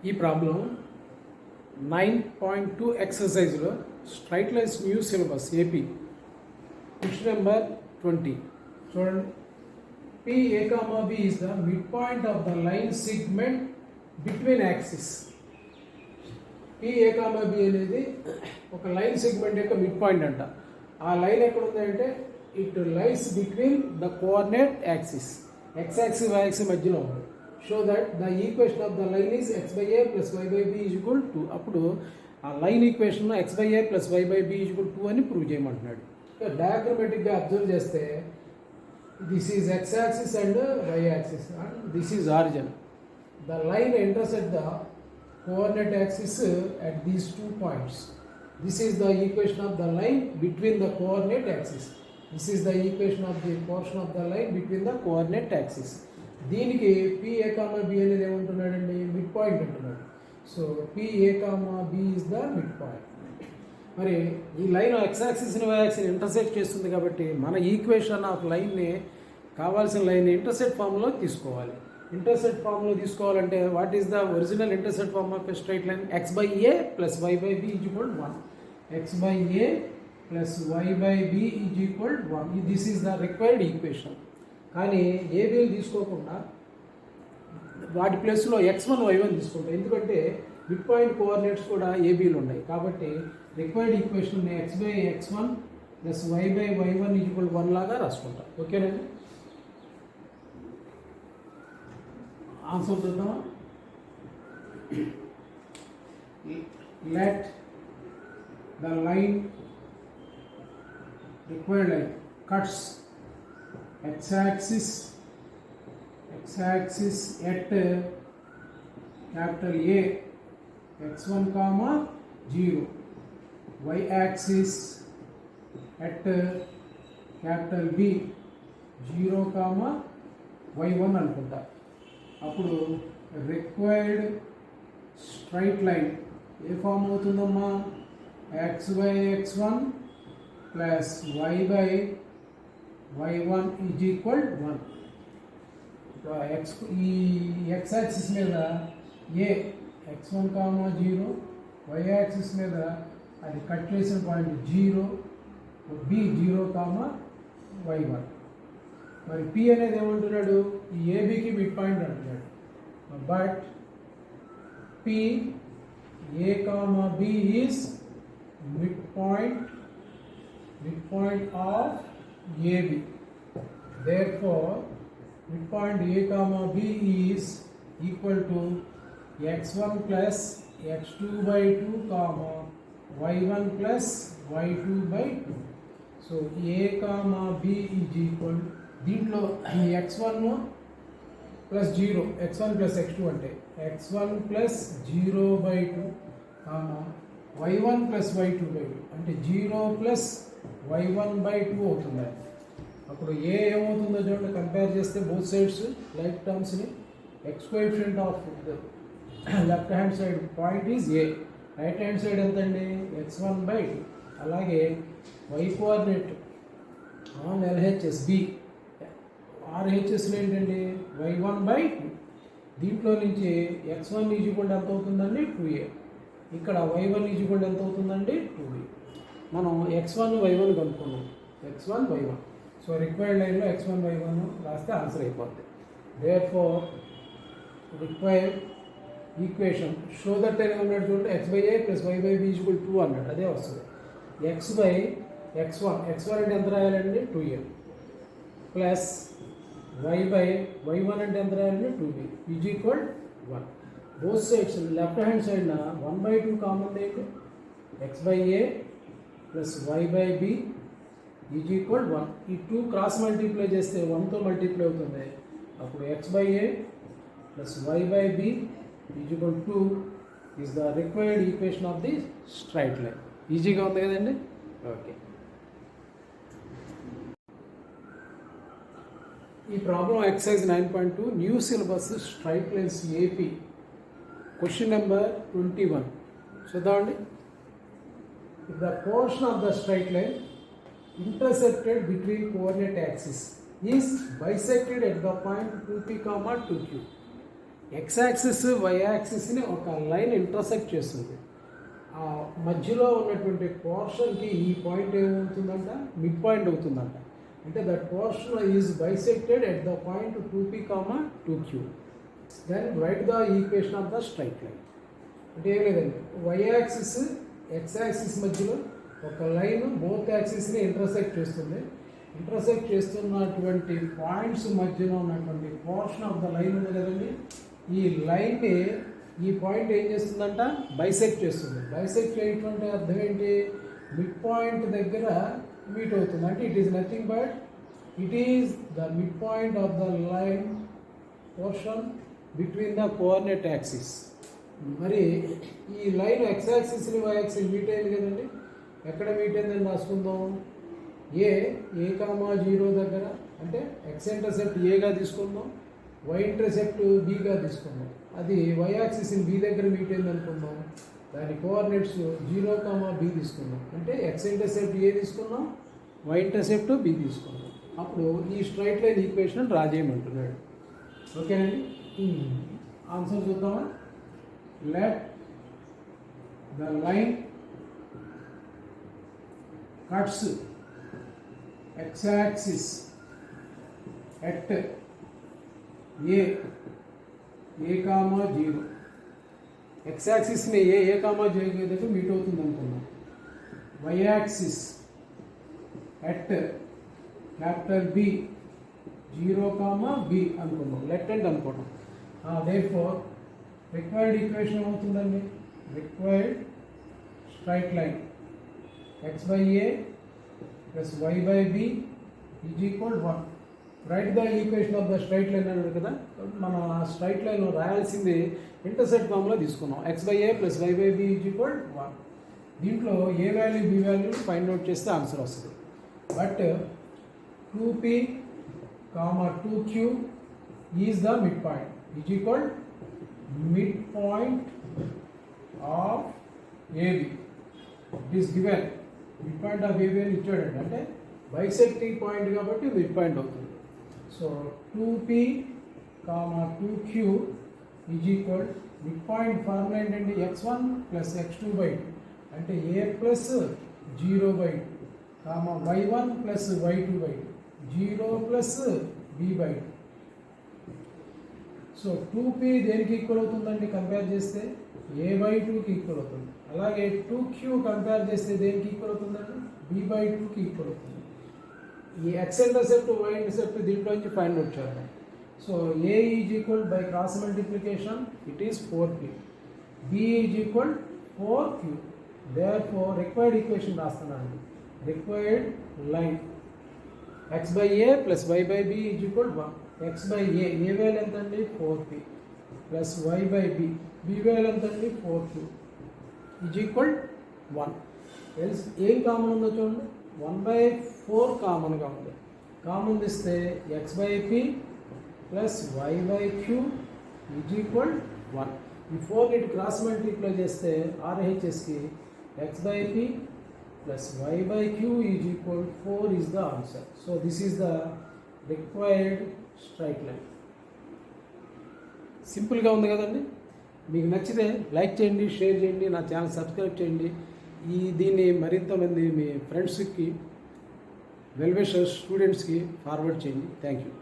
ఈ ప్రాబ్లం 9.2 ఎక్సర్సైజ్లో straight lines new syllabus AP question number 20 చూడండి. PA, B is the midpoint of the line segment between axis. PA, B అనేది ఒక line segment యొక్క mid point అంట. ఆ line ఎక్కడ ఉందంటే it lies between the coordinate axis, x axis y axis మధ్యలో ఉంది. Show that the equation of the line is x/a + y/b = 2. అప్పుడు ఆ లైన్ ఈక్వేషన్ x/a + y/b = 2 అని ప్రూవ్ చేయమంటున్నాడు. డయాగ్రమాటిక్గా అబ్జర్వ్ చేస్తే this is x axis and y axis and this is origin. The line intersect the coordinate axis at these 2 points. This is the equation of the line between the coordinate axis. This is the equation of the portion of the line between the coordinate axis. దీనికి PA, B అనేది ఏమంటున్నాడండి, mid point అంటున్నాడు. So PA, B is the mid point. మరి ఈ line x యాక్సిస్ని why యాక్సిస్ని intersect చేస్తుంది కాబట్టి మన equation of లైన్ని కావాల్సిన లైన్ ఇంటర్సెక్ట్ ఫామ్లో తీసుకోవాలి. ఇంటర్సెక్ట్ ఫామ్లో తీసుకోవాలంటే what is the original intersect form of a straight line? x/a + y/b = 1. x/a + y/b = 1. This is the required equation. కానీ ఏబీలు తీసుకోకుండా వాటి ప్లేస్లో x1 y1 తీసుకుంటాం. ఎందుకంటే మిడ్ పాయింట్ కోఆర్డినేట్స్ కూడా ఏబీలు ఉన్నాయి కాబట్టి రిక్వైర్డ్ ఈక్వేషన్ x/x1 + y/y1 = 1 లాగా రాసుకుంటాం. ఓకేనండి. ఆన్సర్ చూద్దామా? Let the line required line cuts x-axis at capital A x1, 0, y-axis at capital B 0, y1 అనుకుంటా. అప్పుడు రిక్వైర్డ్ స్ట్రైట్ లైన్ ఏ ఫామ్ అవుతుందమ్మా? x/x1 + y/y1 = 1. ఈ ఎక్స్ యాక్సిస్ మీద ఏ x1, 0, y యాక్సిస్ మీద అది కట్ చేసిన పాయింట్ 0, b 0, y1. మరి P అనేది ఏమంటున్నాడు? ఈ ఏబికి మిడ్ పాయింట్ అంటున్నాడు. But PA, B is mid point of AB. Therefore, midpoint A, B is equal to x1 + x2/2, y1 + y2/2. So A, B is equal, దీంట్లో x1 + 0, x1 + x2 అంటే x1 + 0/2, y1 + y2/2 అంటే 0 + y1/2 అవుతుంది. అప్పుడు ఏ ఏమవుతుందో చూడండి, compare చేస్తే both sides like టర్మ్స్ని. X coefficient of left hand side point is A, right hand side ఎంతండి? x1/2. అలాగే y coordinate on LHS B, RHSలో ఏంటండి? y1/2. దీంట్లో నుంచి x1 = ఎంత అవుతుందండి? 2a. ఇక్కడ y1 = ఎంత అవుతుందండి? 2b. మనం x1, y1 కనుక్కున్నాం. x1, y1. So required లైన్లో x1, y1 రాస్తే ఆన్సర్ అయిపోతుంది. Therefore required equation show that ఉన్నాడు చూడండి, x/a + y/b = 2 అన్నాడు. అదే వస్తుంది. x/x1 అంటే ఎంత రాయాలండి? 2a ప్లస్ y/y1 అంటే ఎంత రాయాలండి? 2b = 1. Both sides left hand సైడ్న 1/2 కామన్ ఏంటి? x/a + y/b = 1. ఈ 2 క్రాస్ మల్టిప్లై చేస్తే 1తో మల్టిప్లై అవుతుంది. అప్పుడు x/a + y/b = 2 is the required equation of the straight line. ఈజీగా ఉంది కదండి. ఓకే. ఈ problem exercise 9.2 new syllabus straight lines AP question number 21 చూద్దామండి. The portion of the straight line intersected between coordinate axis is bisected at the point 2P, 2Q. X axis y యాక్సిస్ని ఒక line intersect చేస్తుంది. ఆ మధ్యలో ఉన్నటువంటి పోర్షన్కి ఈ point ఏమవుతుందంట, mid point అవుతుందంట. అంటే that portion is bisected at the point 2P, 2Q. Then write the equation of the straight line. అంటే ఏం లేదండి, వై యాక్సిస్ ఎక్స్ యాక్సిస్ మధ్యలో ఒక లైన్ బోత్ యాక్సిస్ని ఇంటర్సెక్ట్ చేస్తుంది. ఇంటర్సెక్ట్ చేస్తున్నటువంటి పాయింట్స్ మధ్యలో ఉన్నటువంటి పోర్షన్ ఆఫ్ ద లైన్ ఉంది కదండి, ఈ లైన్ని ఈ పాయింట్ ఏం చేస్తుందంట, బైసెక్ట్ చేస్తుంది. బైసెక్ట్ చేయటం అంటే అర్థం ఏంటి, మిడ్ పాయింట్ దగ్గర మీట్ అవుతుంది. అంటే it is nothing but it is the mid point of the line portion between the coordinate axis. మరి ఈ లైన్ ఎక్స్ యాక్సిస్ని వై యాక్సిస్ మీట్ అయింది కదండి, ఎక్కడ మీట్ అయిందని రాసుకుందాం, A,0 దగ్గర. అంటే ఎక్స్ ఇంటర్సెప్ట్ ఏగా తీసుకుందాం, వై ఇంటర్సెప్ట్ బీగా తీసుకుందాం. అది వై యాక్సిస్ బి దగ్గర మీట్ అయింది అనుకుందాం, దాని కోఆర్డినేట్స్ 0, B తీసుకుందాం. అంటే ఎక్స్ ఇంటర్సెప్ట్ ఏ తీసుకున్నాం, వై ఇంటర్సెప్ట్ బి తీసుకున్నాం. అప్పుడు ఈ స్ట్రైట్ లైన్ ఈక్వేషన్ డ్రా చేయమంటున్నాడు. ఓకేనండి, ఆన్సర్ చూద్దామా. Let the line cuts x axis at A,0. X యాక్సిస్ని A,0 దగ్గర మీట్ అవుతుంది అనుకున్నాం. Y axis at capital B, 0, B అనుకున్నాం. లెఫ్ట్ హ్యాండ్ అనుకోవడం. దేర్ఫోర్ రిక్వైర్డ్ ఈక్వేషన్ ఏమవుతుందండి, required straight line x/A plus y/B is equal 1. Write the equation of the straight line అన్నాడు కదా, మన స్ట్రైట్ లైన్ రాయాల్సింది ఇంటర్సెక్ట్ ఫామ్లో తీసుకున్నాం. x/A plus y/B is equal 1. దీంట్లో A value B value find out చేస్తే answer వస్తుంది. But 2P, 2Q is the mid point is equal mid point of AB. It is given mid point of AB అని ఇచ్చాడండి. అంటే bisecting point కాబట్టి mid point అవుతుంది. So 2P, 2Q is equal mid point formula ఏంటండి, x1 plus x2/2 అంటే A plus 0/2, y1 plus y2/2, 0 plus B/2. So 2P దేనికి equal అవుతుందండి, compare చేస్తే A/2కి ఈక్వల్ అవుతుంది. అలాగే 2Q కంపేర్ చేస్తే దేనికి ఈక్వల్ అవుతుందండి, B/2కి ఈక్వల్ అవుతుంది. ఈ ఎక్స్ ఇంటర్సెప్ట్ వై ఇంటర్సెప్ట్ దీంట్లో నుంచి ఫైండ్ అవుట్ చేద్దాం. So A is equal by cross multiplication it is 4P, B is equal 4Q. Therefore required equation రాస్తున్నాను. Required line x/A plus y/B is equal 1. x/A A value ఎంత అండి, 4P plus y/B B value ఎంత అండి, 4Q is equal 1. Else ఏం common ఉందో చూడండి, 1/4 కామన్గా ఉంది. కామన్ తీస్తే x/P plus y/Q is equal 1. ఈ 4 ఇటు క్రాస్ మల్టిప్లై చేస్తే RHSకి x/P plus y/Q is equal 4 is the answer. So this is the required straight line. సింపుల్గా ఉంది కదండి. మీకు నచ్చితే లైక్ చేయండి, షేర్ చేయండి, నా ఛానల్ సబ్స్క్రైబ్ చేయండి. దీన్ని మరింత మంది మీ ఫ్రెండ్స్కి, వెల్ విషర్స్, స్టూడెంట్స్కి ఫార్వర్డ్ చేయండి. Thank you.